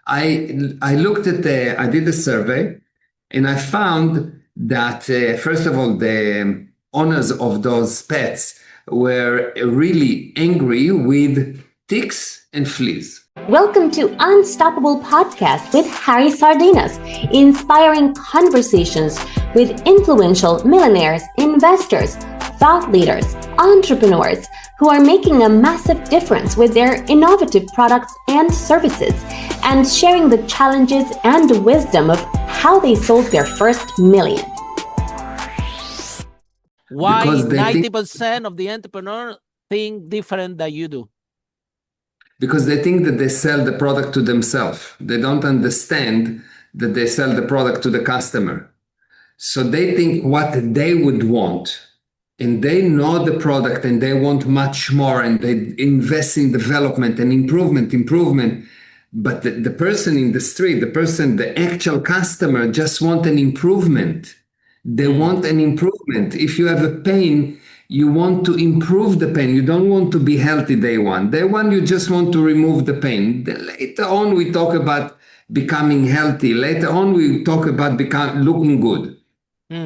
I looked at I did a survey, and I found that first of all, the owners of those pets were really angry with ticks and fleas. Welcome to Unstoppable Podcast with Harry Sardinas, inspiring conversations with influential millionaires, investors, thought leaders, entrepreneurs who are making a massive difference with their innovative products and services, and sharing the challenges and wisdom of how they sold their first million. Why 90% of the entrepreneurs think different than you do? Because they think that they sell the product to themselves. They don't understand that they sell the product to the customer. So they think what they would want, and they know the product and they want much more, and they invest in development and improvement. But the person in the street, the actual customer just want an improvement. They want an improvement. If you have a pain, you want to improve the pain. You don't want to be healthy day one. Day one, you just want to remove the pain. Then later on, we talk about becoming healthy. Later on, we talk about looking good.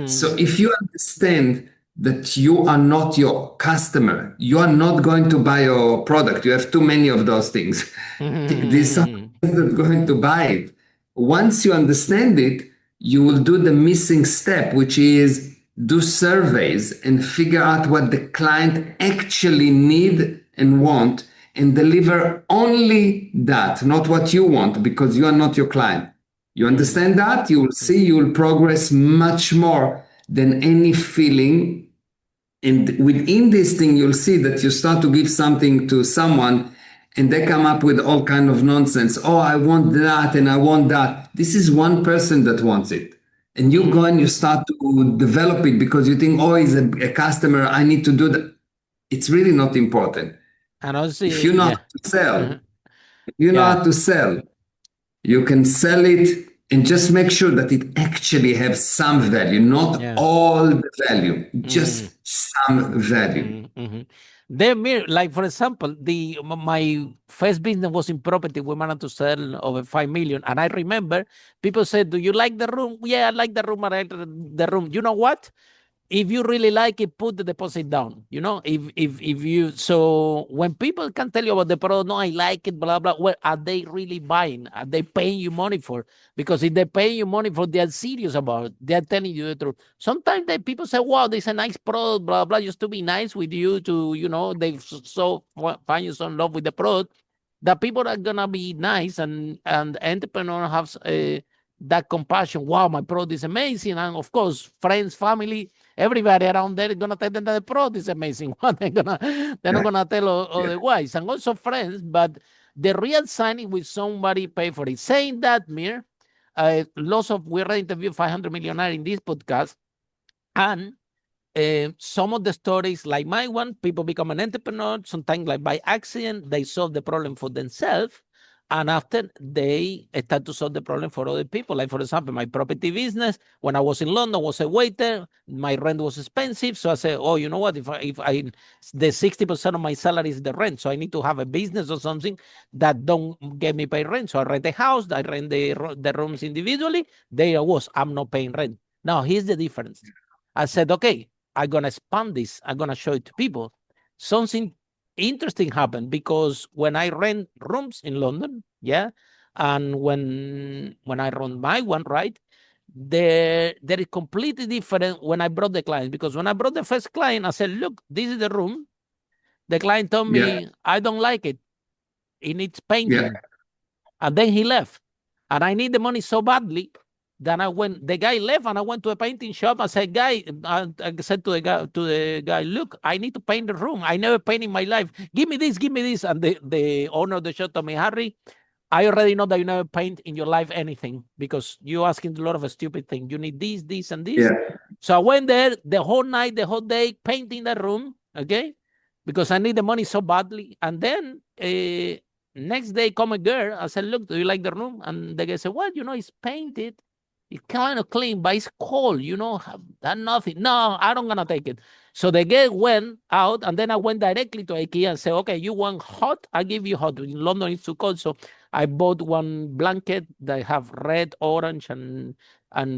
So if you understand that you are not your customer, you are not going to buy your product. You have too many of those things. This is not going to buy it. Once you understand it, you will do the missing step, which is do surveys and figure out what the client actually need and want, and deliver only that, not what you want, because you are not your client. You understand that? You will see you will progress much more than any feeling. And within this thing, you'll see that you start to give something to someone and they come up with all kind of nonsense. Oh, I want that and I want that. This is one person that wants it. And you go and you start to develop it because you think, oh, he's a customer, I need to do that. It's really not important. And also, if you know how to sell, you know how to sell, you can sell it and just make sure that it actually has some value, not all the value, just some value. Then, like for example, my first business was in property. We managed to sell over 5 million, and I remember people said, "Do you like the room?" Yeah, I like the room. I like the room. You know what? If you really like it, put the deposit down. You know, if you so when people can tell you about the product, no, I like it, blah blah. Well, are they really buying? Are they paying you money for? Because if they pay you money for, they are serious about it. They are telling you the truth. Sometimes people say, "Wow, this is a nice product, blah blah," just to be nice with you, to they so find you so in love with the product that people are gonna be nice, and entrepreneur have that compassion. Wow, my product is amazing, and of course, friends, family. Everybody around there is gonna tell them that the product is amazing. They're not gonna tell otherwise. And also friends, but the real signing with somebody pay for it. Saying that, Meir, we already interviewed 500 millionaires in this podcast, and some of the stories, like my one, people become an entrepreneur, sometimes like by accident, they solve the problem for themselves. And after they start to solve the problem for other people. Like, for example, my property business, when I was in London, was a waiter, my rent was expensive. So I said, oh, you know what, if I the 60% of my salary is the rent. So I need to have a business or something that don't get me pay rent. So I rent a house, I rent the rooms individually. There I was, I'm not paying rent. Now, here's the difference. I said, okay, I'm going to expand this. I'm going to show it to people. Something interesting happened, because when I rent rooms in London, and when I run my one, right, there is completely different when I brought the client. Because when I brought the first client, I said, look, this is the room. The client told me, I don't like it. It needs painting. And then he left. And I need the money so badly. Then the guy left, and I went to a painting shop. I said, I said to the guy, look, I need to paint the room. I never painted in my life. Give me this. And the owner of the shop told me, Harry, I already know that you never paint in your life anything, because you're asking a lot of a stupid thing. You need this, and this. So I went there the whole night, the whole day, painting the room, okay? Because I need the money so badly. And then next day come a girl. I said, look, do you like the room? And the guy said, well, it's painted. It's kind of clean, but it's cold, that nothing. No, I don't gonna take it. So the guy went out, and then I went directly to IKEA and said, okay, you want hot? I give you hot. In London, it's too cold. So I bought one blanket that have red, orange, and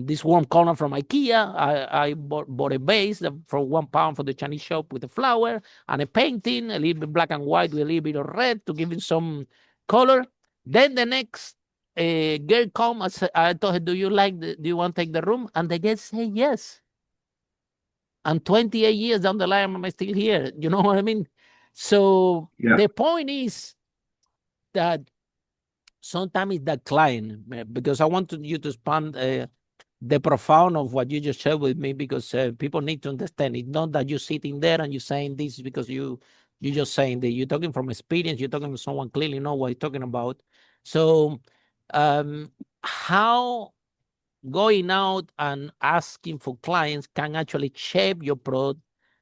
this warm color from IKEA. I bought a vase for £1 for the Chinese shop with a flower and a painting, a little bit black and white with a little bit of red to give it some color. Then the next girl come. I told her, "Do you want to take the room?" And the girl say yes. And 28 years down the line, I'm still here. You know what I mean? So the point is that sometimes it's the client, because I want you to expand the profound of what you just shared with me, because people need to understand. It's not that you're sitting there and you're saying this because you're just saying that. You're talking from experience. You're talking to someone clearly know what you're talking about. So how going out and asking for clients can actually shape your product.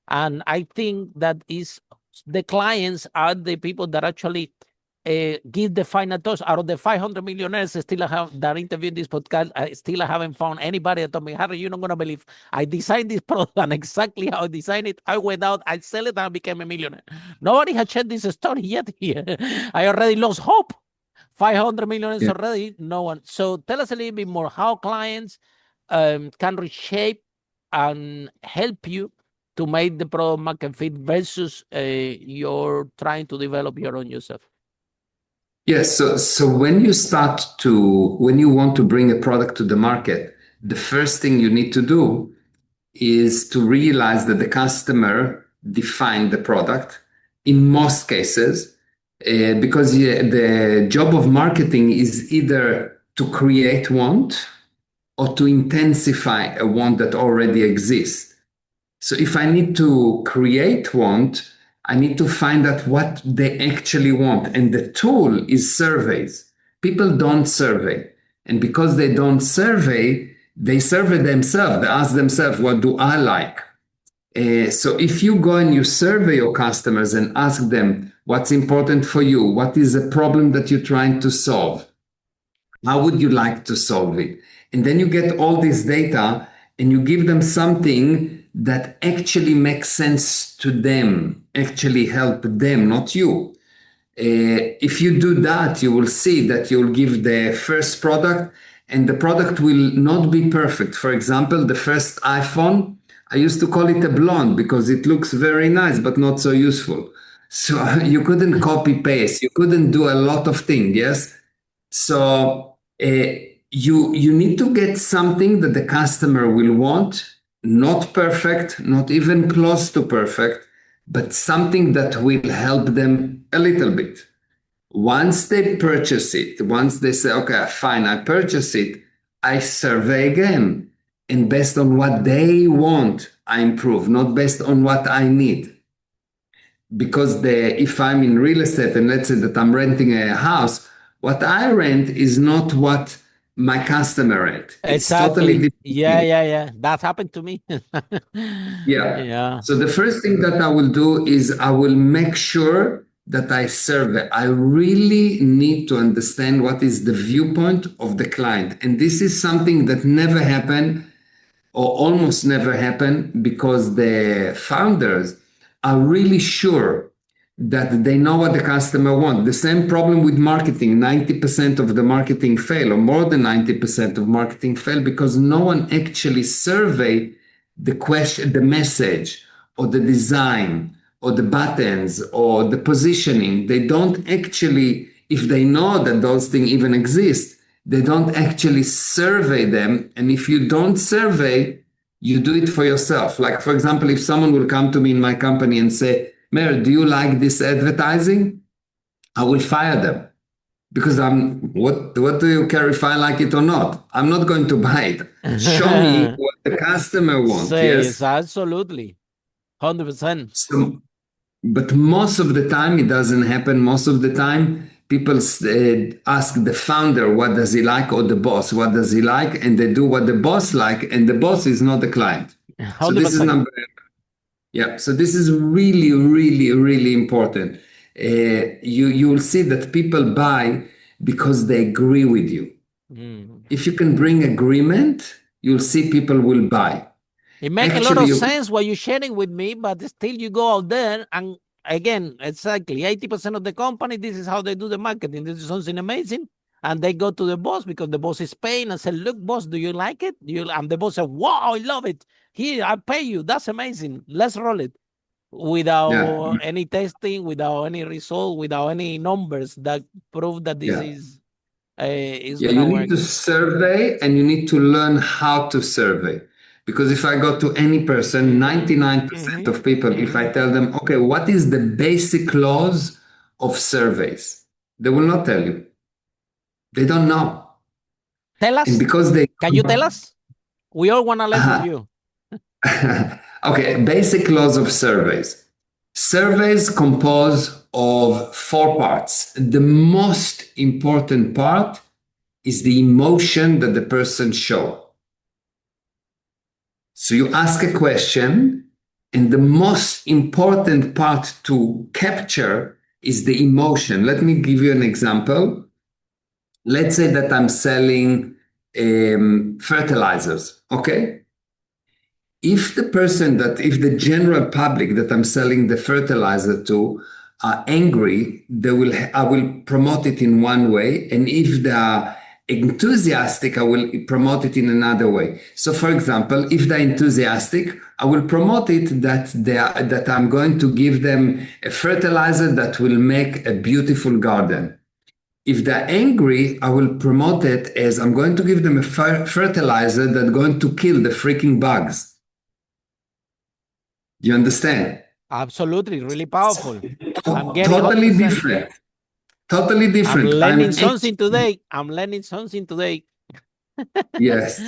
And I think that is the clients are the people that actually give the final touch. Out of the 500 millionaires still I have that interviewed this podcast, I haven't found anybody that told me, "Harry, you're not going to believe I designed this product and exactly how I designed it. I went out, I sell it, and I became a millionaire." Nobody has shared this story yet here. I already lost hope. 500 million is already no one. So tell us a little bit more how clients can reshape and help you to make the product market fit versus you're trying to develop your own yourself. Yes. So when you want to bring a product to the market, the first thing you need to do is to realize that the customer defined the product in most cases, because the job of marketing is either to create want or to intensify a want that already exists. So if I need to create want, I need to find out what they actually want. And the tool is surveys. People don't survey. And because they don't survey, they survey themselves. They ask themselves, what do I like? So if you go and you survey your customers and ask them what's important for you, what is the problem that you're trying to solve, how would you like to solve it? And then you get all this data and you give them something that actually makes sense to them, actually help them, not you. If you do that, you will see that you'll give the first product and the product will not be perfect. For example, the first iPhone, I used to call it a blonde because it looks very nice, but not so useful. So you couldn't copy paste. You couldn't do a lot of things. Yes. So you need to get something that the customer will want, not perfect, not even close to perfect, but something that will help them a little bit. Once they purchase it, once they say, okay, fine, I purchase it, I survey again. And based on what they want, I improve, not based on what I need. Because if I'm in real estate and let's say that I'm renting a house, what I rent is not what my customer rent. It's totally different. Yeah. That happened to me. Yeah. So the first thing that I will do is I will make sure that I survey. I really need to understand what is the viewpoint of the client. And this is something that never happened or almost never happened because the founders are really sure that they know what the customer wants. The same problem with marketing. 90% of the marketing fail, or more than 90% of marketing fail, because no one actually survey the question, the message, or the design, or the buttons, or the positioning. They don't actually, if they know that those things even exist, they don't actually survey them. And if you don't survey, you do it for yourself. Like, for example, if someone will come to me in my company and say, "Meir, do you like this advertising?" I will fire them because what do you care if I like it or not? I'm not going to buy it. Show me what the customer wants. Yes, absolutely. 100%. So, but most of the time it doesn't happen. Most of the time people ask the founder what does he like, or the boss what does he like, and they do what the boss like, and the boss is not the client. 100%. So this is so this is really, really, really important. You will see that people buy because they agree with you. If you can bring agreement, you'll see people will buy. It makes a lot of sense what you're sharing with me, but still you go out there and again, exactly 80% of the company, this is how they do the marketing. This is something amazing. And they go to the boss because the boss is paying and say, look, boss, do you like it? And the boss said, wow, I love it. Here, I pay you. That's amazing. Let's roll it. Without any testing, without any result, without any numbers that prove that this is you gonna need work. to survey and you need to learn how to survey. Because if I go to any person, 99% of people, if I tell them, okay, what is the basic laws of surveys? They will not tell you. They don't know. Tell us. And because they Can you tell us? We all want to learn from you. Okay, basic laws of surveys. Surveys compose of 4 parts. The most important part is the emotion that the person shows. So you ask a question, and the most important part to capture is the emotion. Let me give you an example. Let's say that I'm selling fertilizers, okay? If the general public that I'm selling the fertilizer to are angry, I will promote it in one way. And if they are enthusiastic, I will promote it in another way. So for example, if they're enthusiastic, I will promote it that I'm going to give them a fertilizer that will make a beautiful garden. If they're angry, I will promote it as I'm going to give them a fertilizer that's going to kill the freaking bugs. Do you understand? Absolutely, really powerful. I'm getting totally 100%. different. Totally different. I'm learning something today. Yes.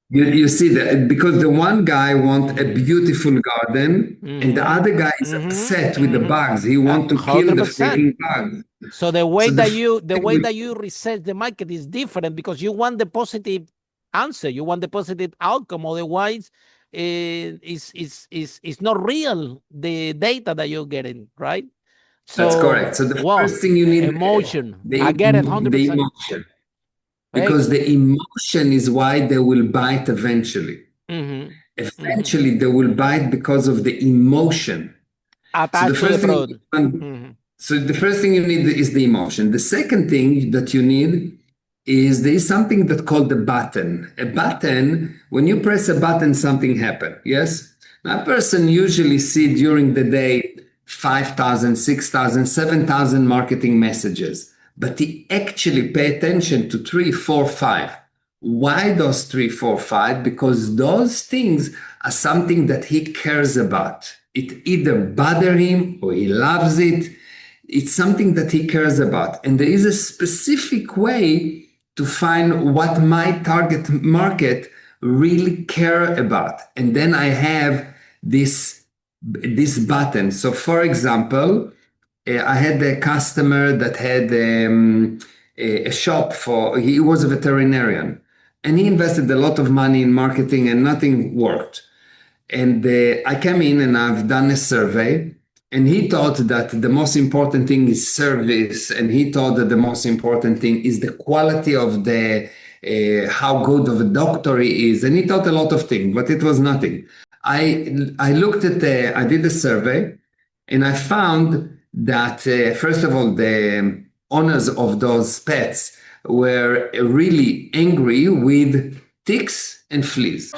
You see that because the one guy wants a beautiful garden and the other guy is upset with the bugs. He wants to kill the 100%. freaking bugs. So the way that you research the market is different because you want the positive answer. You want the positive outcome. Otherwise, it's not real, the data that you're getting, right? So, that's correct. So the first thing you need emotion. I get it 100%. The emotion. Because the emotion is why they will bite eventually. Eventually, they will bite because of the emotion. Attached to the product. So the first thing you need is the emotion. The second thing that you need is there is something that's called the button. A button, when you press a button, something happens. Yes? Now, a person usually see during the day 5,000, 6,000, 7,000 marketing messages, but he actually pay attention to 3, 4, 5. Why those 3, 4, 5? Because those things are something that he cares about. It either bother him or he loves it. It's something that he cares about. And there is a specific way to find what my target market really care about. And then I have this button. So for example, I had a customer that had a shop he was a veterinarian and he invested a lot of money in marketing and nothing worked. And I came in and I've done a survey. And he thought that the most important thing is service, and he thought that the most important thing is the quality of the how good of a doctor he is, and he thought a lot of things, but it was nothing. I looked at I did a survey, and I found that first of all, the owners of those pets were really angry with ticks and fleas.